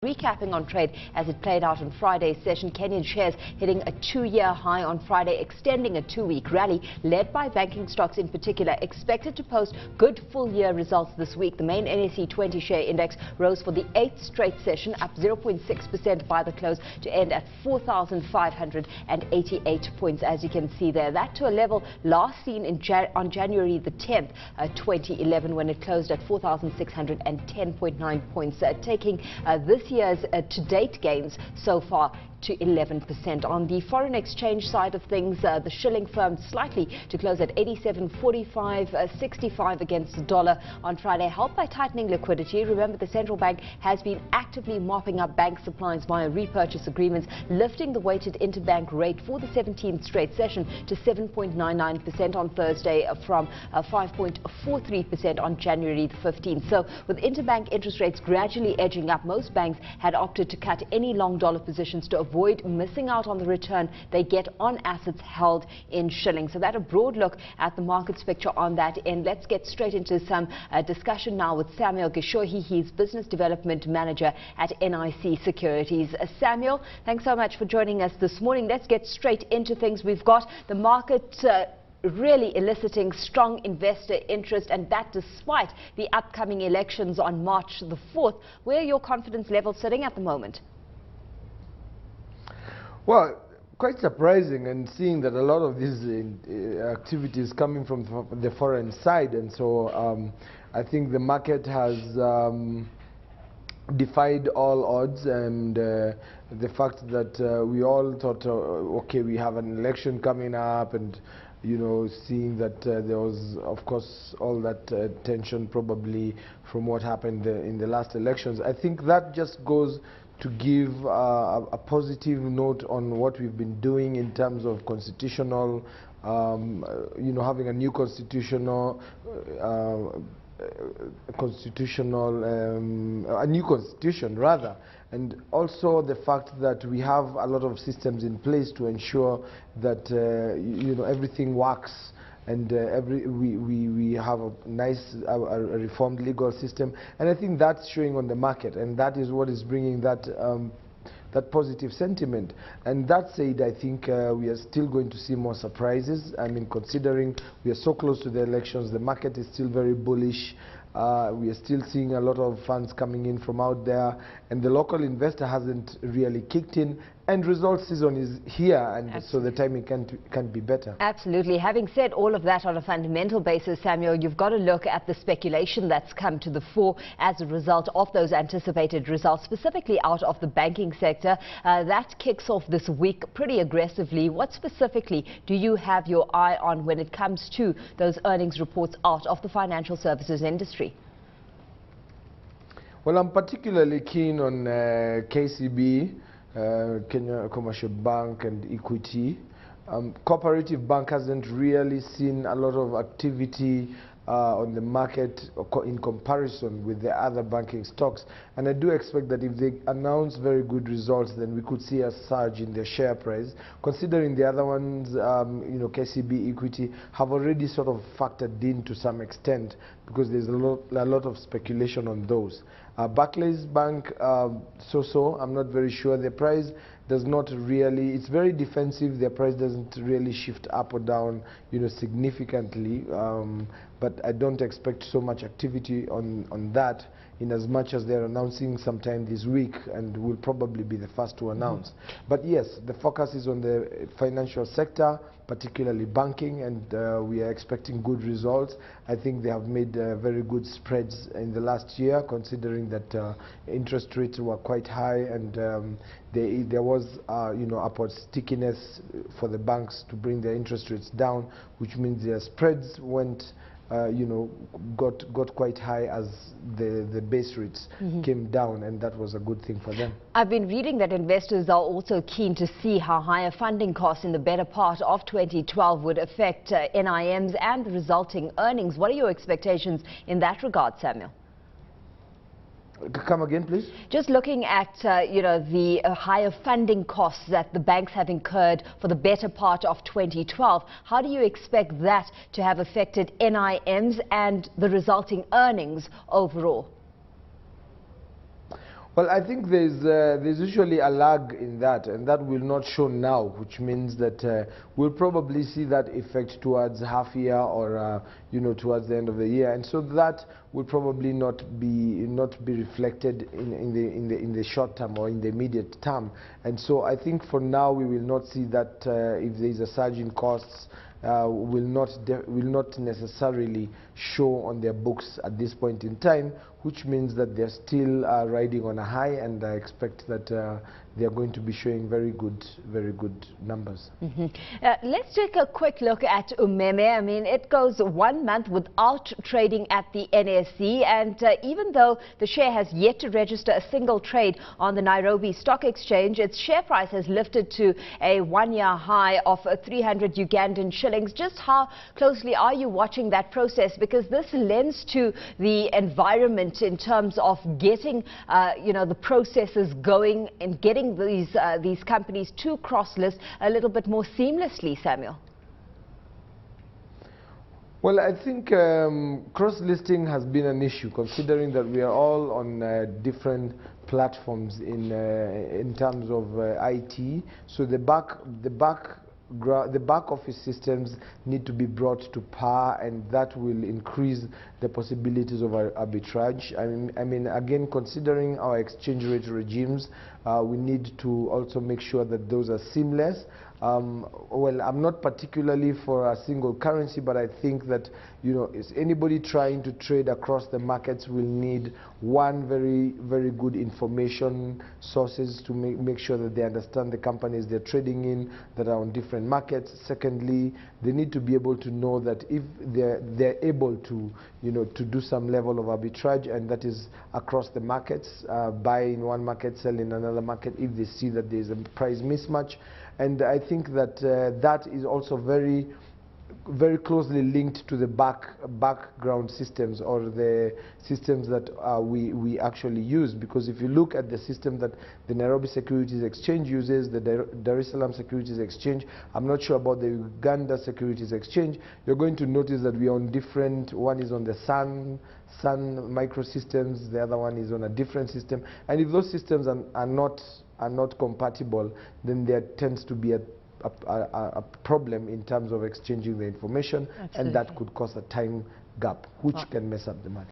Recapping on trade as it played out on Friday's session, Kenyan shares hitting a two-year high on Friday, extending a two-week rally led by banking stocks in particular, expected to post good full-year results this week. The main NIC 20 share index rose for the 8th straight session, up 0.6% by the close to end at 4,588 points, as you can see there. That to a level last seen on January the 10th, 2011, when it closed at 4,610.9 points, taking this year's to-date gains so far to 11%. On the foreign exchange side of things, the shilling firmed slightly to close at 87.4565 against the dollar on Friday, helped by tightening liquidity. Remember, the central bank has been actively mopping up bank supplies via repurchase agreements, lifting the weighted interbank rate for the 17th straight session to 7.99% on Thursday from 5.43% on January the 15th. So with interbank interest rates gradually edging up, most banks had opted to cut any long dollar positions to avoid missing out on the return they get on assets held in shillings. So that a broad look at the markets picture on that end. Let's get straight into some discussion now with Samuel Gichohi. He's Business Development Manager at NIC Securities. Samuel, thanks so much for joining us this morning. Let's get straight into things. We've got the market really eliciting strong investor interest, and that despite the upcoming elections on March the 4th. Where are your confidence levels sitting at the moment? Well, quite surprising, and seeing that a lot of these activities coming from the foreign side, and so I think the market has defied all odds, and the fact that we all thought, okay, we have an election coming up, and seeing that there was, of course, all that tension probably from what happened in the last elections. I think that just goes to give a positive note on what we've been doing in terms of constitutional, having a new a new constitution rather, and also the fact that we have a lot of systems in place to ensure that everything works, and we have a nice a reformed legal system, and I think that's showing on the market, and that is what is bringing that that positive sentiment. And that said, I think we are still going to see more surprises. I mean, considering we are so close to the elections, the market is still very bullish. We are still seeing a lot of funds coming in from out there, and the local investor hasn't really kicked in, and results season is here, and absolutely, so the timing can't be better. Absolutely. Having said all of that, on a fundamental basis, Samuel, you've got to look at the speculation that's come to the fore as a result of those anticipated results, specifically out of the banking sector. That kicks off this week pretty aggressively. What specifically do you have your eye on when it comes to those earnings reports out of the financial services industry? Well, I'm particularly keen on KCB, Kenya Commercial Bank, and Equity. Cooperative Bank hasn't really seen a lot of activity on the market in comparison with the other banking stocks, and I do expect that if they announce very good results, then we could see a surge in their share price, considering the other ones, KCB, Equity, have already sort of factored in to some extent, because there's a lot of speculation on those. Barclays Bank, so I'm not very sure. The price does not really, it's very defensive. Their price doesn't really shift up or down, significantly. But I don't expect so much activity on that, in as much as they're announcing sometime this week, and will probably be the first to announce. But yes, the focus is on the financial sector, particularly banking, and we are expecting good results. I think they have made very good spreads in the last year, considering that interest rates were quite high, and there was upward stickiness for the banks to bring their interest rates down, which means their spreads went got quite high as the base rates came down, and that was a good thing for them. I've been reading that investors are also keen to see how higher funding costs in the better part of 2012 would affect NIMs and the resulting earnings. What are your expectations in that regard, Samuel? Come again, please. Just looking at the higher funding costs that the banks have incurred for the better part of 2012, how do you expect that to have affected NIMs and the resulting earnings overall? Well, I think there's usually a lag in that, and that will not show now, which means that we'll probably see that effect towards half year or towards the end of the year, and so that will probably not be reflected in the short term or in the immediate term. And so I think for now we will not see that if there is a surge in costs. Will not necessarily show on their books at this point in time, which means that they're still riding on a high, and I expect that they're going to be showing very good numbers. Let's take a quick look at Umeme. I mean, it goes 1 month without trading at the NSE, and even though the share has yet to register a single trade on the Nairobi Stock Exchange, its share price has lifted to a one-year high of 300 Ugandan shillings. Just how closely are you watching that process? Because this lends to the environment in terms of getting, the processes going and getting these companies to cross-list a little bit more seamlessly, Samuel. Well, I think cross-listing has been an issue, considering that we are all on different platforms in terms of IT. So the back office systems need to be brought to par, and that will increase the possibilities of arbitrage. I mean, again, considering our exchange rate regimes, we need to also make sure that those are seamless. Well, I'm not particularly for a single currency, but I think that is anybody trying to trade across the markets will need one very good information sources to make sure that they understand the companies they're trading in that are on different markets. Secondly, they need to be able to know that if they're able to to do some level of arbitrage, and that is across the markets, buy in one market, sell in another market, if they see that there's a price mismatch. And I think that that is also very closely linked to the background systems, or the systems that we actually use. Because if you look at the system that the Nairobi Securities Exchange uses, the Dar es Salaam Securities Exchange, I'm not sure about the Uganda Securities Exchange, you're going to notice that we are on different, one is on the Sun microsystems, the other one is on a different system. And if those systems are not compatible, then there tends to be a problem in terms of exchanging the information. Absolutely. And that could cause a time gap, which can mess up the market.